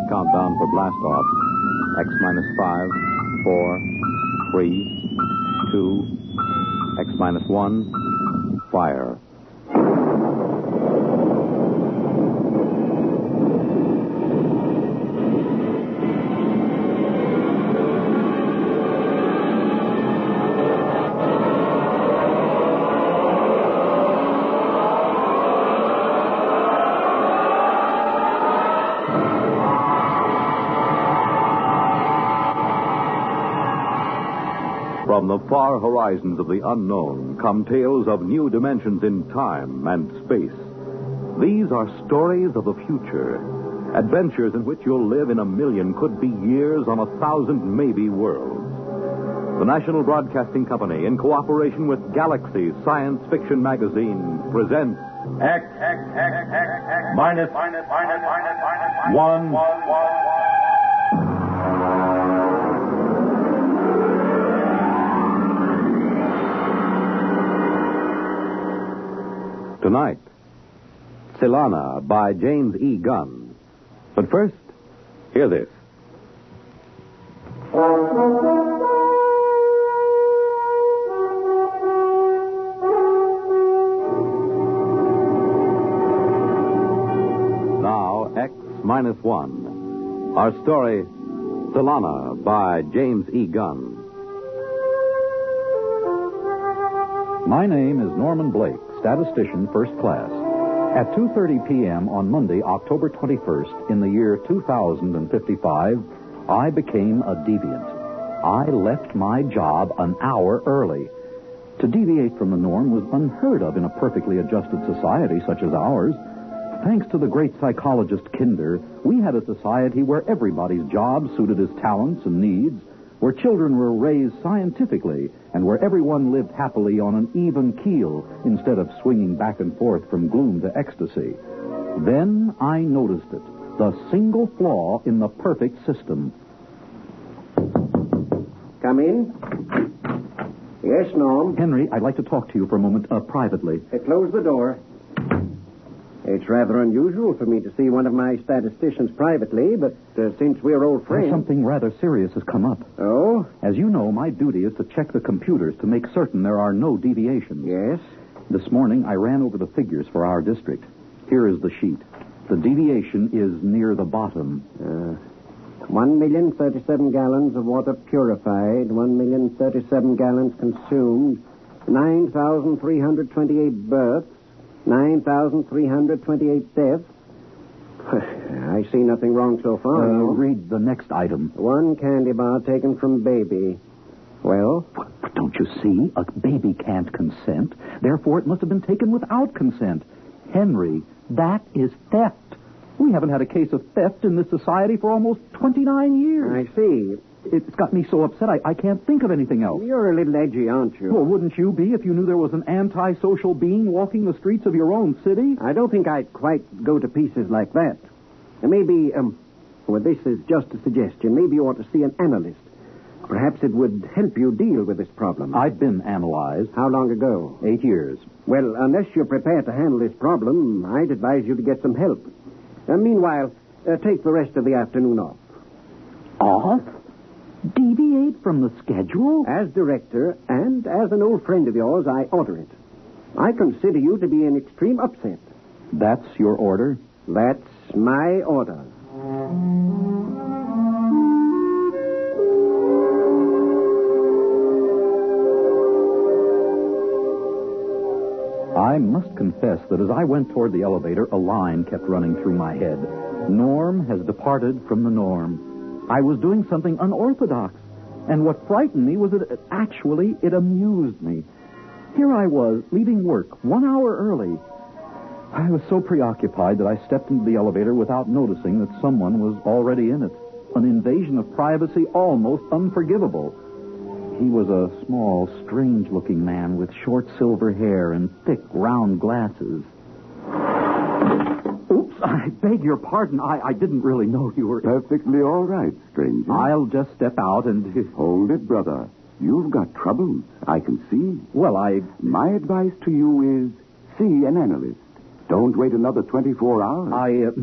countdown for blast-off. X minus 5, 4, 3, 2, X minus 1, fire. From the far horizons of the unknown come tales of new dimensions in time and space. These are stories of the future, adventures in which you'll live in a million, could be years, on 1,000 maybe worlds. The National Broadcasting Company, in cooperation with Galaxy Science Fiction Magazine, presents X minus 1. Tonight, Tsylana by James E. Gunn. But first, hear this. Now, X minus 1. Our story, Tsylana by James E. Gunn. My name is Norman Blake, statistician, first class. At 2:30 p.m. on Monday, October 21st, in the year 2055, I became a deviant. I left my job an hour early. To deviate from the norm was unheard of in a perfectly adjusted society such as ours. Thanks to the great psychologist Kinder, we had a society where everybody's job suited his talents and needs, where children were raised scientifically, and where everyone lived happily on an even keel instead of swinging back and forth from gloom to ecstasy. Then I noticed it, the single flaw in the perfect system. Come in. Yes, Norm. Henry, I'd like to talk to you for a moment, privately. Close the door. It's rather unusual for me to see one of my statisticians privately, but since we're old friends... Something rather serious has come up. Oh? As you know, my duty is to check the computers to make certain there are no deviations. Yes? This morning, I ran over the figures for our district. Here is the sheet. The deviation is near the bottom. 1,037 gallons of water purified, 1,037 gallons consumed, 9,328 births, 9,328 deaths. I see nothing wrong so far. Read the next item. One candy bar taken from baby. Well? But don't you see? A baby can't consent. Therefore, it must have been taken without consent. Henry, that is theft. We haven't had a case of theft in this society for almost 29 years. I see. It's got me so upset I can't think of anything else. You're a little edgy, aren't you? Well, wouldn't you be if you knew there was an antisocial being walking the streets of your own city? I don't think I'd quite go to pieces like that. Maybe, well, this is just a suggestion. Maybe you ought to see an analyst. Perhaps it would help you deal with this problem. I've been analyzed. How long ago? 8 years. Well, unless you're prepared to handle this problem, I'd advise you to get some help. Meanwhile, take the rest of the afternoon off. Off? Deviate from the schedule? As director and as an old friend of yours, I order it. I consider you to be in extreme upset. That's your order? That's my order. I must confess that as I went toward the elevator, a line kept running through my head. Norm has departed from the norm. I was doing something unorthodox, and what frightened me was that it amused me. Here I was, leaving work 1 hour early. I was so preoccupied that I stepped into the elevator without noticing that someone was already in it. An invasion of privacy almost unforgivable. He was a small, strange-looking man with short silver hair and thick, round glasses. Oops, I beg your pardon. I didn't really know you were... Perfectly all right, stranger. I'll just step out and... Hold it, brother. You've got troubles, I can see. Well, My advice to you is see an analyst. Don't wait another 24 hours.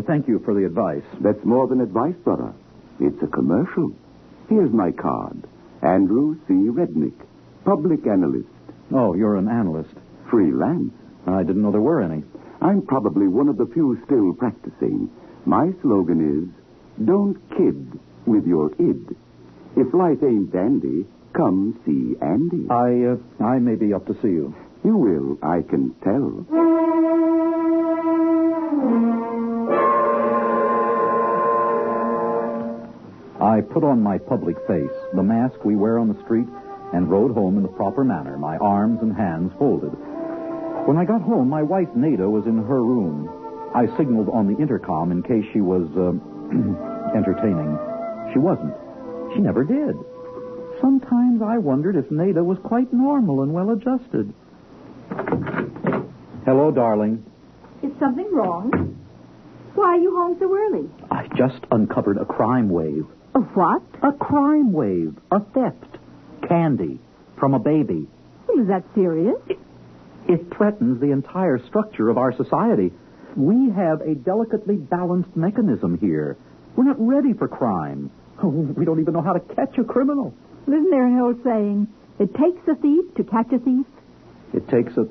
Thank you for the advice. That's more than advice, brother. It's a commercial. Here's my card. Andrew C. Rednick, public analyst. Oh, you're an analyst. Freelance. I didn't know there were any. I'm probably one of the few still practicing. My slogan is, don't kid with your id. If life ain't dandy, come see Andy. I may be up to see you. You will, I can tell. I put on my public face, the mask we wear on the street, and rode home in the proper manner, my arms and hands folded. When I got home, my wife, Nada, was in her room. I signaled on the intercom in case she was, entertaining. She wasn't. She never did. Sometimes I wondered if Nada was quite normal and well-adjusted. Hello, darling. Is something wrong? Why are you home so early? I just uncovered a crime wave. A what? A crime wave. A theft. Candy. From a baby. Well, is that serious? It threatens the entire structure of our society. We have a delicately balanced mechanism here. We're not ready for crime. We don't even know how to catch a criminal. Isn't there an old saying, it takes a thief to catch a thief? It takes a...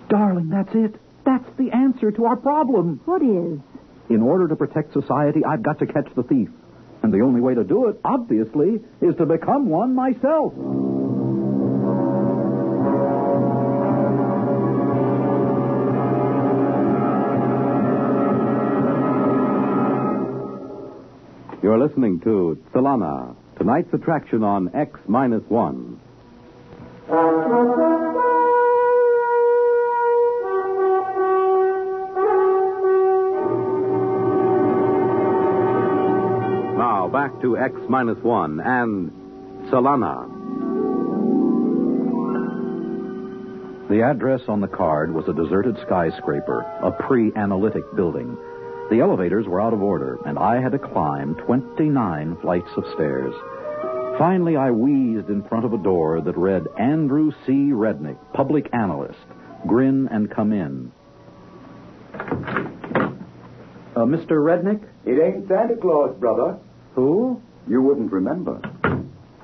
Darling, that's it. That's the answer to our problem. What is? In order to protect society, I've got to catch the thief. And the only way to do it, obviously, is to become one myself. You're listening to Tsylana, tonight's attraction on X-1. Now, back to X-1 and Tsylana. The address on the card was a deserted skyscraper, a pre-analytic building. The elevators were out of order, and I had to climb 29 flights of stairs. Finally, I wheezed in front of a door that read, Andrew C. Rednick, public analyst. Grin and come in. Mr. Rednick? It ain't Santa Claus, brother. Who? You wouldn't remember.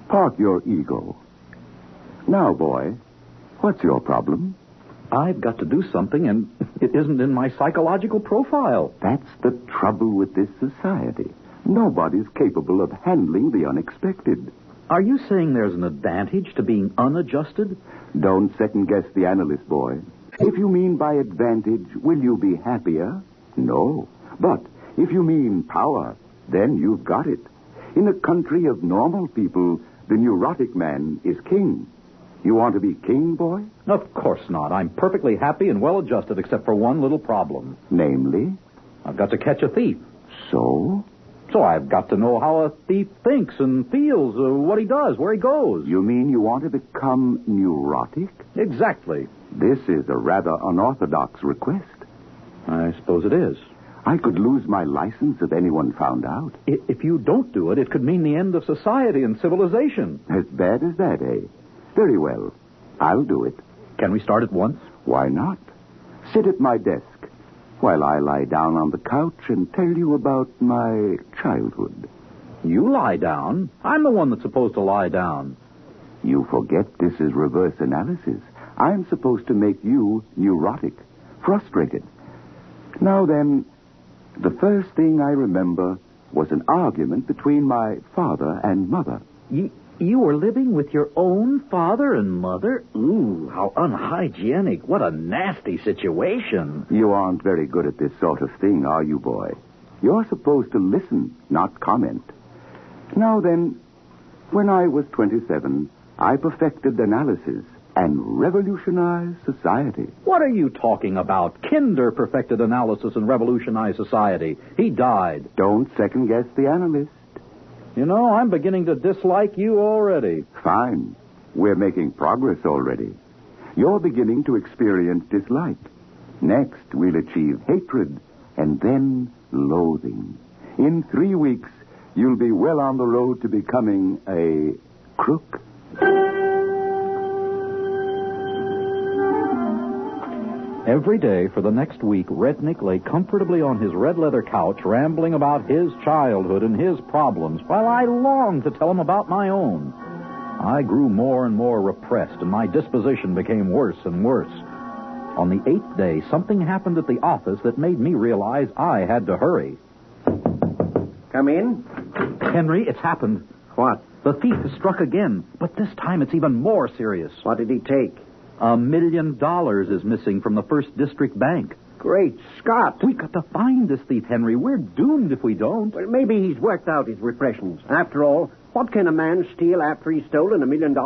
Park your ego. Now, boy, what's your problem? I've got to do something, and it isn't in my psychological profile. That's the trouble with this society. Nobody's capable of handling the unexpected. Are you saying there's an advantage to being unadjusted? Don't second-guess the analyst, boy. If you mean by advantage, will you be happier? No. But if you mean power, then you've got it. In a country of normal people, the neurotic man is king. You want to be king, boy? Of course not. I'm perfectly happy and well-adjusted except for one little problem. Namely? I've got to catch a thief. So? So I've got to know how a thief thinks and feels, what he does, where he goes. You mean you want to become neurotic? Exactly. This is a rather unorthodox request. I suppose it is. I could lose my license if anyone found out. If you don't do it, it could mean the end of society and civilization. As bad as that, eh? Very well. I'll do it. Can we start at once? Why not? Sit at my desk while I lie down on the couch and tell you about my childhood. You lie down. I'm the one that's supposed to lie down. You forget this is reverse analysis. I'm supposed to make you neurotic, frustrated. Now then, the first thing I remember was an argument between my father and mother. You were living with your own father and mother? Ooh, how unhygienic. What a nasty situation. You aren't very good at this sort of thing, are you, boy? You're supposed to listen, not comment. Now then, when I was 27, I perfected analysis and revolutionized society. What are you talking about? Kinder perfected analysis and revolutionized society. He died. Don't second-guess the analyst. You know, I'm beginning to dislike you already. Fine. We're making progress already. You're beginning to experience dislike. Next, we'll achieve hatred, and then loathing. In 3 weeks, you'll be well on the road to becoming a crook. Every day for the next week, Rednick lay comfortably on his red leather couch, rambling about his childhood and his problems, while I longed to tell him about my own. I grew more and more repressed, and my disposition became worse and worse. On the 8th day, something happened at the office that made me realize I had to hurry. Come in. Henry, it's happened. What? The thief has struck again, but this time it's even more serious. What did he take? $1 million is missing from the First District Bank. Great Scott. We've got to find this thief, Henry. We're doomed if we don't. Well, maybe he's worked out his repressions. After all, what can a man steal after he's stolen $1 million?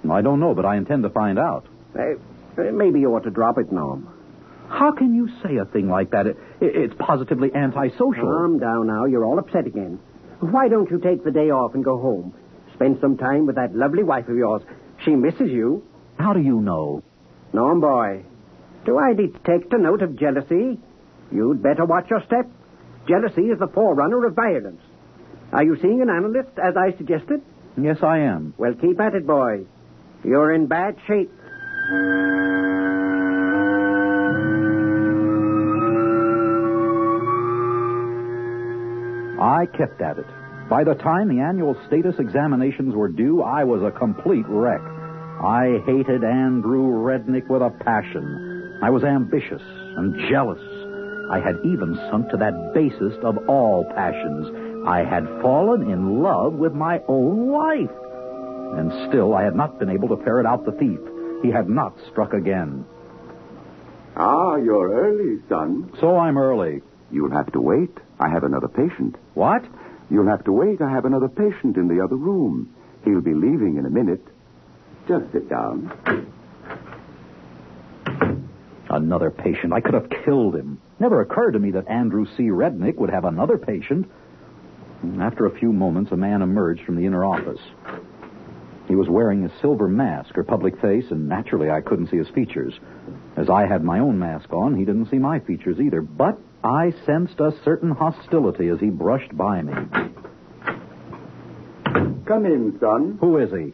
I don't know, but I intend to find out. Maybe you ought to drop it, Norm. How can you say a thing like that? It's positively antisocial. Calm down now. You're all upset again. Why don't you take the day off and go home? Spend some time with that lovely wife of yours. She misses you. How do you know? Norm, boy, do I detect a note of jealousy? You'd better watch your step. Jealousy is the forerunner of violence. Are you seeing an analyst, as I suggested? Yes, I am. Well, keep at it, boy. You're in bad shape. I kept at it. By the time the annual status examinations were due, I was a complete wreck. I hated Andrew Rednick with a passion. I was ambitious and jealous. I had even sunk to that basest of all passions. I had fallen in love with my own wife. And still, I had not been able to ferret out the thief. He had not struck again. Ah, you're early, son. So I'm early. You'll have to wait. I have another patient. What? You'll have to wait. I have another patient in the other room. He'll be leaving in a minute. Just sit down. Another patient. I could have killed him. Never occurred to me that Andrew C. Rednick would have another patient. After a few moments, a man emerged from the inner office. He was wearing a silver mask or public face, and naturally I couldn't see his features. As I had my own mask on, he didn't see my features either. But I sensed a certain hostility as he brushed by me. Come in, son. Who is he?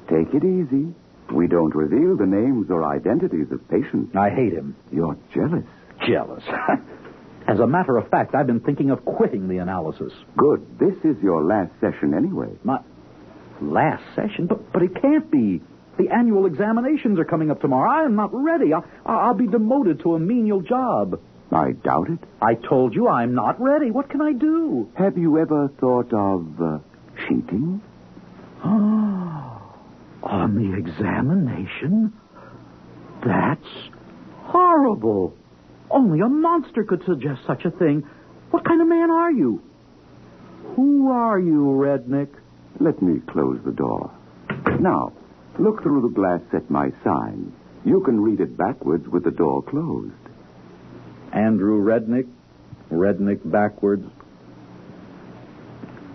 Take it easy. We don't reveal the names or identities of patients. I hate him. You're jealous. Jealous. As a matter of fact, I've been thinking of quitting the analysis. Good. This is your last session anyway. My last session? But it can't be. The annual examinations are coming up tomorrow. I'm not ready. I'll be demoted to a menial job. I doubt it. I told you I'm not ready. What can I do? Have you ever thought of cheating? On the examination? That's horrible. Only a monster could suggest such a thing. What kind of man are you? Who are you, Rednick? Let me close the door. Now, look through the glass at my sign. You can read it backwards with the door closed. Andrew Rednick. Rednick backwards.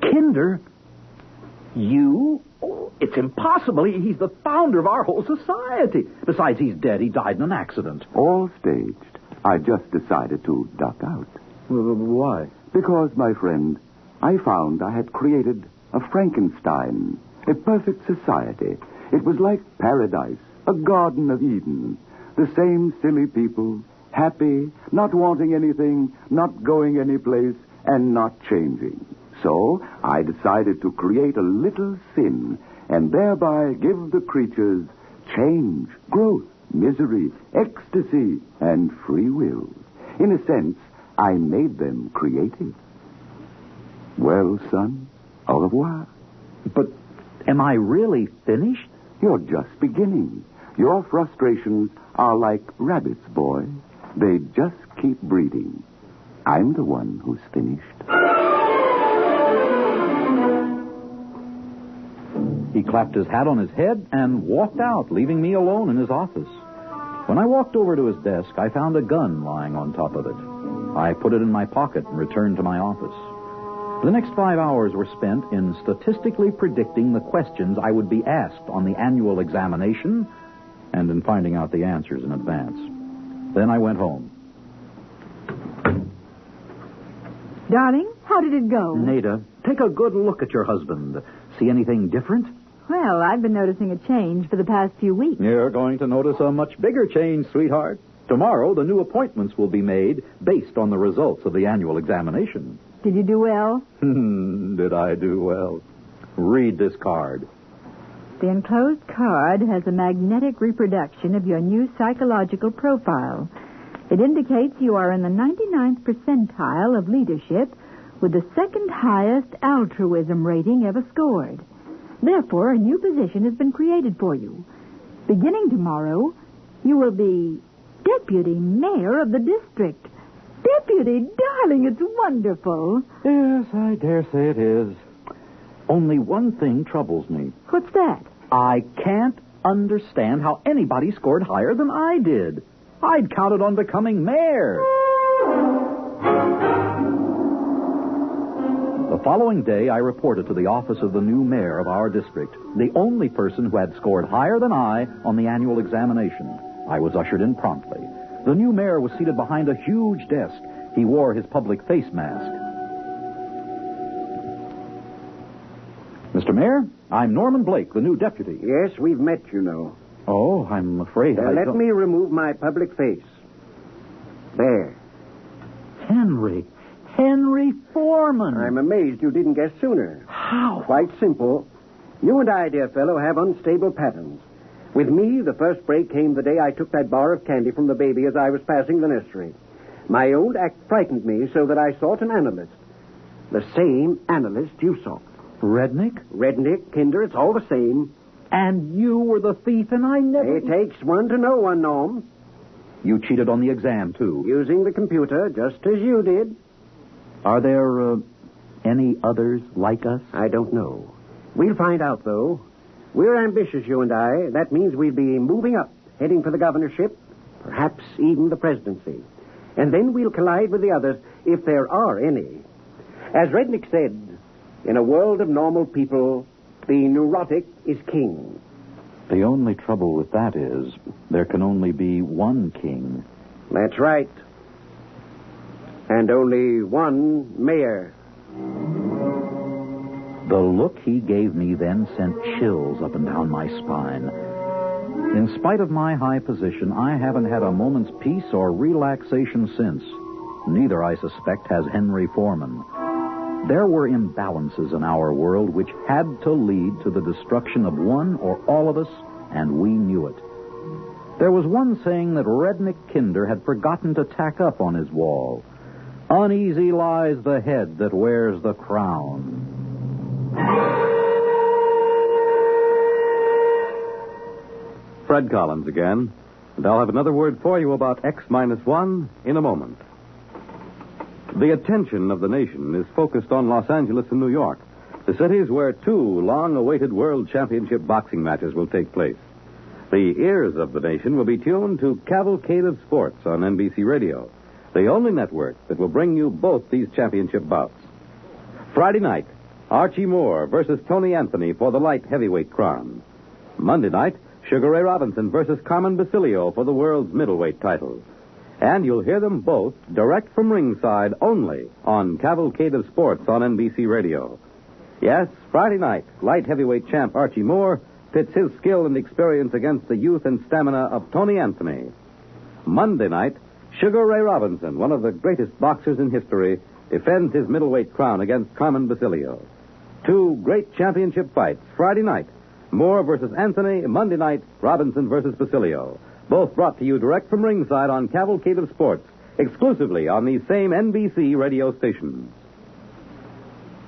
Kinder? You? Oh, it's impossible. He's the founder of our whole society. Besides, he's dead. He died in an accident. All staged. I just decided to duck out. Why? Because, my friend, I found I had created a Frankenstein, a perfect society. It was like paradise, a Garden of Eden. The same silly people, happy, not wanting anything, not going anyplace, and not changing. So I decided to create a little sin and thereby give the creatures change, growth, misery, ecstasy, and free will. In a sense, I made them creative. Well, son, au revoir. But am I really finished? You're just beginning. Your frustrations are like rabbits, boy. They just keep breeding. I'm the one who's finished. He clapped his hat on his head and walked out, leaving me alone in his office. When I walked over to his desk, I found a gun lying on top of it. I put it in my pocket and returned to my office. The next 5 hours were spent in statistically predicting the questions I would be asked on the annual examination and in finding out the answers in advance. Then I went home. Darling, how did it go? Nada, take a good look at your husband. See anything different? Well, I've been noticing a change for the past few weeks. You're going to notice a much bigger change, sweetheart. Tomorrow, the new appointments will be made based on the results of the annual examination. Did you do well? Did I do well? Read this card. The enclosed card has a magnetic reproduction of your new psychological profile. It indicates you are in the 99th percentile of leadership with the second highest altruism rating ever scored. Therefore, a new position has been created for you. Beginning tomorrow, you will be deputy mayor of the district. Deputy, darling, it's wonderful. Yes, I dare say it is. Only one thing troubles me. What's that? I can't understand how anybody scored higher than I did. I'd counted on becoming mayor. The following day, I reported to the office of the new mayor of our district, the only person who had scored higher than I on the annual examination. I was ushered in promptly. The new mayor was seated behind a huge desk. He wore his public face mask. Mr. Mayor, I'm Norman Blake, the new deputy. Yes, we've met, you know. Oh, I'm afraid I Let don't... me remove my public face. There. Henry Foreman. I'm amazed you didn't guess sooner. How? Quite simple. You and I, dear fellow, have unstable patterns. With me, the first break came the day I took that bar of candy from the baby as I was passing the nursery. My old act frightened me so that I sought an analyst. The same analyst you sought. Rednick, Kinder, it's all the same. And you were the thief, and I never... It takes one to know one, Norm. You cheated on the exam, too. Using the computer, just as you did. Are there any others like us? I don't know. We'll find out, though. We're ambitious, you and I. That means we'll be moving up, heading for the governorship, perhaps even the presidency. And then we'll collide with the others, if there are any. As Rednick said, in a world of normal people, the neurotic is king. The only trouble with that is there can only be one king. That's right. And only one mayor. The look he gave me then sent chills up and down my spine. In spite of my high position, I haven't had a moment's peace or relaxation since. Neither, I suspect, has Henry Foreman. There were imbalances in our world which had to lead to the destruction of one or all of us, and we knew it. There was one saying that Rednick Kinder had forgotten to tack up on his wall. Uneasy lies the head that wears the crown. Fred Collins again, and I'll have another word for you about X-1 in a moment. The attention of the nation is focused on Los Angeles and New York, the cities where two long-awaited World Championship boxing matches will take place. The ears of the nation will be tuned to Cavalcade of Sports on NBC Radio, the only network that will bring you both these championship bouts. Friday night, Archie Moore versus Tony Anthony for the light heavyweight crown. Monday night, Sugar Ray Robinson versus Carmen Basilio for the world's middleweight title. And you'll hear them both direct from ringside only on Cavalcade of Sports on NBC Radio. Yes, Friday night, light heavyweight champ Archie Moore pits his skill and experience against the youth and stamina of Tony Anthony. Monday night, Sugar Ray Robinson, one of the greatest boxers in history, defends his middleweight crown against Carmen Basilio. Two great championship fights, Friday night, Moore versus Anthony, Monday night, Robinson versus Basilio. Both brought to you direct from ringside on Cavalcade of Sports, exclusively on these same NBC radio stations.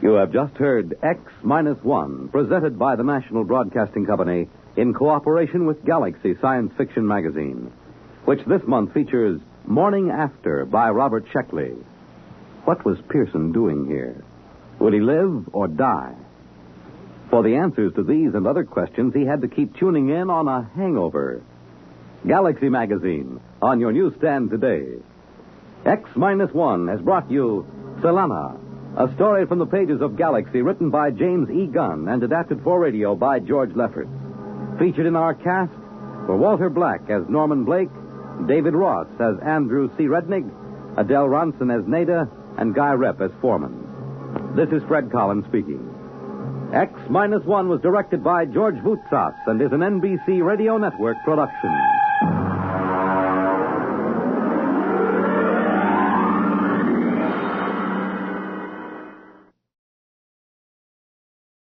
You have just heard X-1, presented by the National Broadcasting Company in cooperation with Galaxy Science Fiction Magazine, which this month features Morning After by Robert Sheckley. What was Pearson doing here? Will he live or die? For the answers to these and other questions, he had to keep tuning in on a hangover. Galaxy Magazine, on your newsstand today. X-1 has brought you Tsylana, a story from the pages of Galaxy written by James E. Gunn and adapted for radio by George Lefferts. Featured in our cast were Walter Black as Norman Blake, David Ross as Andrew C. Rednick, Adele Ronson as Nada, and Guy Rep as Foreman. This is Fred Collins speaking. X-1 was directed by George Voutsas and is an NBC Radio Network production.